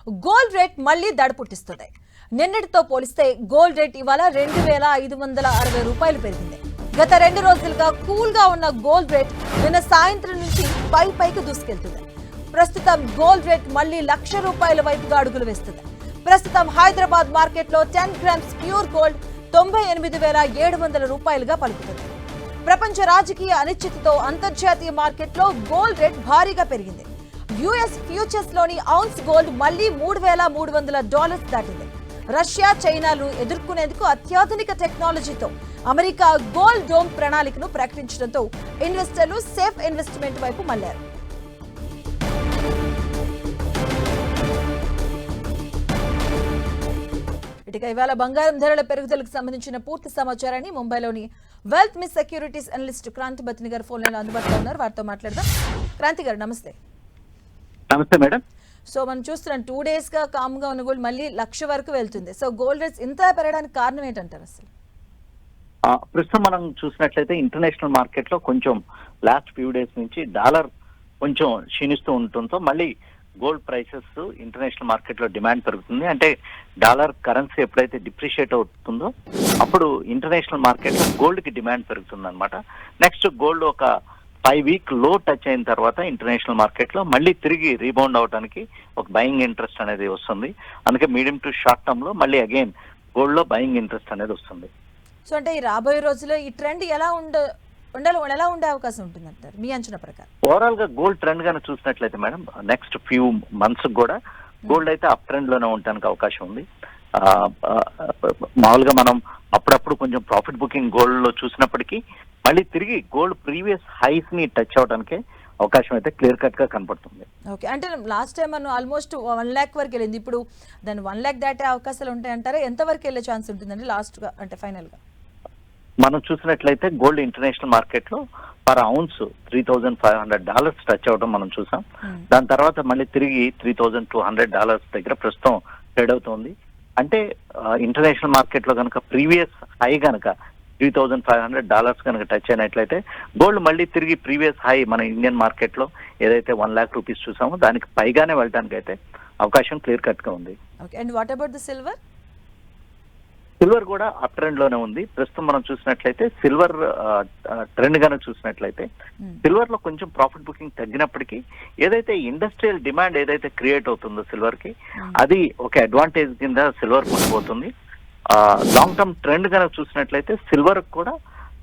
Gold rate మళ్లీ దడపుట్టిస్తుంది. నిన్నటితో పోలిస్తే గోల్డ్ రేట్ ఇవాళ 2560 రూపాయలు పెరిగింది. గత 2 రోజులుగా కూల్ గా ఉన్న గోల్డ్ రేట్ నిన్న సాయంత్రం నుంచి పైకి దూసుకెళ్తుంది. ప్రస్తుతం గోల్డ్ రేట్ మళ్లీ ₹1,00,000 వైపుగా అడుగులు వేస్తుంది. ప్రస్తుతం హైదరాబాద్ మార్కెట్ లో 10 గ్రామ్స్ ప్యూర్ గోల్డ్ 98,700 రూపాయలుగా పలుకుతుంది. ప్రపంచ రాజకీయ అనిశ్చితితో అంతర్జాతీయ మార్కెట్లో గోల్డ్ రేట్ భారీగా పెరిగింది. యుఎస్ ఫ్యూచర్స్ లోని ఔన్స్ గోల్డ్ మళ్లీ $3,300 దాటింది. రష్యా, చైనాలు ఎదుర్కొనేందుకు అత్యాధునిక టెక్నాలజీతో అమెరికా గోల్డ్ డోమ్ ప్రణాళికను ప్రకటించడంతో ఇన్వెస్టర్లు సేఫ్ ఇన్వెస్ట్మెంట్ వైపు మళ్లారు. ఇక ఇవాళ బంగారం ధరల పెరుగుదలకు సంబంధించిన పూర్తి సమాచారాన్ని ముంబైలోని వెల్త్ మిస్ సెక్యూరిటీస్ అనలిస్ట్ క్రాంతి బత్ని గారు ఫోన్ లైన్ అందుబాటులో ఉన్నారు. వారితో మాట్లాడదాం. క్రాంతి గారు నమస్తే. నమస్తే మేడం. సో మనం చూస్తున్నాం 2 days గా కామ్ గా ఉన్న గోల్డ్ మళ్ళీ 1,00,000 వరకు వెళ్తుంది. సో గోల్డ్ రేట్స్ ఇంత పెరగడానికి కారణం ఏంటంటారు అసలు? ప్రస్తుతం మనం చూసినట్లయితే ఇంటర్నేషనల్ మార్కెట్ లో కొంచెం లాస్ట్ ఫ్యూ డేస్ నుంచి డాలర్ కొంచెం క్షీణిస్తూ ఉండటంతో మళ్ళీ గోల్డ్ ప్రైసెస్ ఇంటర్నేషనల్ మార్కెట్ లో డిమాండ్ పెరుగుతుంది. అంటే డాలర్ కరెన్సీ ఎప్పుడైతే డిప్రిషియేట్ అవుతుందో అప్పుడు ఇంటర్నేషనల్ మార్కెట్ లో గోల్డ్ కి డిమాండ్ పెరుగుతుంది అనమాట. నెక్స్ట్ గోల్డ్ ఒక 5 week లో టచ్ అయిన తర్వాత ఇంటర్నేషనల్ మార్కెట్ లో మళ్ళీ తిరిగి రీబౌండ్ అవడానికి ఒక బయింగ్ ఇంట్రెస్ట్ అనేది వస్తుంది. అందుకే మీడియం టు షార్ట్ టర్మ్ లో మళ్ళీ అగైన్ గోల్డ్ లో బయింగ్ ఇంట్రెస్ట్ అనేది వస్తుంది. సో అంటే ఈ రాబోయే రోజుల్లో ఈ ట్రెండ్ ఎలా ఉండే అవకాశం ఉంటుంది అంటారు మీ అంచనా ప్రకారం? ఓవరాల్ గా గోల్డ్ ట్రెండ్ గానే చూసినట్లయితే మేడం నెక్స్ట్ ఫ్యూ మంత్స్ కూడా గోల్డ్ అయితే అప్ ట్రెండ్ లోనే ఉండడానికి అవకాశం ఉంది. మామూలుగా మనం అప్పుడప్పుడు కొంచెం ప్రాఫిట్ బుకింగ్ గోల్డ్ లో చూసినప్పటికీ మళ్ళీ తిరిగి గోల్డ్ ప్రీవియస్ హైస్ ని టచ్ అవడానికి అవకాశం అయితే క్లియర్ కట్ గా కనపడుతుంది. ఓకే, అంటే లాస్ట్ టైం మనం ఆల్మోస్ట్ 1 lakh వరకు వెళ్ళింది. ఇప్పుడు దాన్ని 1 lakh దాటే అవకాశాలు ఉంటాయంటారా? ఎంత వరకు వెళ్ళే ఛాన్స్ ఉంటుందండి లాస్ట్ గా, అంటే ఫైనల్ గా? మనం చూసినట్లయితే గోల్డ్ ఇంటర్నేషనల్ మార్కెట్ లో పర్ ఔన్స్ $3,500 టచ్ అవడం మనం చూసాం. దాని తర్వాత మళ్ళీ తిరిగి $3,200 దగ్గర ప్రస్తుతం ట్రేడ్ అవుతుంది. అంటే ఇంటర్నేషనల్ మార్కెట్ లో కనుక ప్రీవియస్ హై కనుక $3,500 కనుక టచ్ అయినట్లయితే గోల్డ్ మళ్ళీ తిరిగి ప్రీవియస్ హై మన ఇండియన్ మార్కెట్ లో ఏదైతే ₹1,00,000 చూసామో దానికి పైగానే వెళ్ళడానికి అయితే అవకాశం క్లియర్ కట్ గా ఉంది. And what about the silver? Silver కూడా అప్ ట్రెండ్ లోనే ఉంది. ప్రస్తుతం మనం చూసినట్లయితే సిల్వర్ ట్రెండ్ గానే చూసినట్లయితే సిల్వర్ లో కొంచెం ప్రాఫిట్ బుకింగ్ తగ్గినప్పటికీ ఏదైతే ఇండస్ట్రియల్ డిమాండ్ ఏదైతే క్రియేట్ అవుతుందో సిల్వర్ కి అది ఒక అడ్వాంటేజ్ కింద సిల్వర్ కొనిపోతుంది. లాంగ్ టర్మ్ ట్రెండ్ కనుక చూసినట్లయితే సిల్వర్ కూడా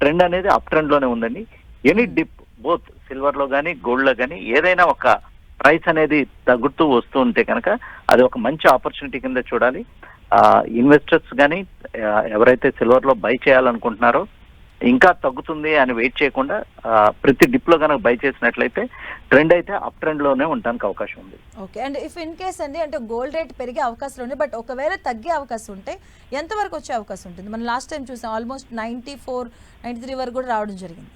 ట్రెండ్ అనేది అప్ ట్రెండ్ లోనే ఉందండి. ఎనీ డిప్ బోత్ సిల్వర్ లో కానీ గోల్డ్ లో కానీ ఏదైనా ఒక ప్రైస్ అనేది తగ్గుతూ వస్తూ ఉంటే కనుక అది ఒక మంచి ఆపర్చునిటీ కింద చూడాలి. ఇన్వెస్టర్స్ కానీ ఎవరైతే సిల్వర్ లో బై చేయాలనుకుంటున్నారో ఇంకా తగ్గుతుంది అని వెయిట్ చేయకుండా ప్రతి డిప్ లో కనుక బై చేసినట్లయితే ట్రెండ్ అయితే అప్ ట్రెండ్ లోనే ఉండడానికి అవకాశం ఉంది. Okay, and if in case అండి, అంటే గోల్డ్ రేట్ పెరిగే అవకాశాలు ఉన్నాయి, బట్ ఒకవేళ తగ్గే అవకాశం ఉంటే ఎంత వరకు వచ్చే అవకాశం ఉంటుంది? మనం లాస్ట్ టైం చూసాం ఆల్మోస్ట్ 94, 93 వరకు కూడా రావడం జరిగింది.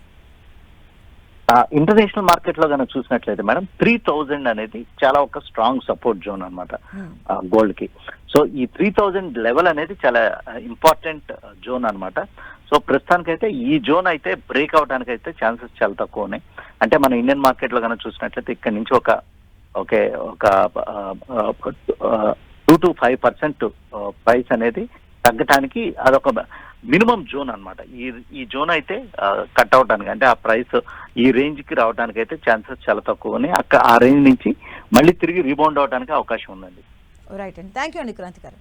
ఇంటర్నేషనల్ మార్కెట్ లో కనుక చూసినట్లయితే మేడం 3,000 అనేది చాలా ఒక స్ట్రాంగ్ సపోర్ట్ జోన్ అనమాట గోల్డ్ కి. సో ఈ 3,000 లెవెల్ అనేది చాలా ఇంపార్టెంట్ జోన్ అనమాట. సో ప్రస్తుతానికైతే ఈ జోన్ అయితే బ్రేక్ అవడానికి అయితే ఛాన్సెస్ చాలా తక్కువ ఉన్నాయి. అంటే మన ఇండియన్ మార్కెట్ లో కనుక చూసినట్లయితే ఇక్కడ నుంచి ఒక 2 to 5% ప్రైస్ అనేది తగ్గటానికి అదొక మినిమం జోన్ అనమాట. ఈ జోన్ అయితే కట్ అవడానికి అంటే ఆ ప్రైస్ ఈ రేంజ్ కి రావడానికి అయితే ఛాన్సెస్ చాలా తక్కువ ఉన్నాయి. ఆ రేంజ్ నుంచి మళ్ళీ తిరిగి రీబౌండ్ అవడానికి అవకాశం ఉందండి. రైట్ అండి, థ్యాంక్ యూ అండి క్రాంతి గారు.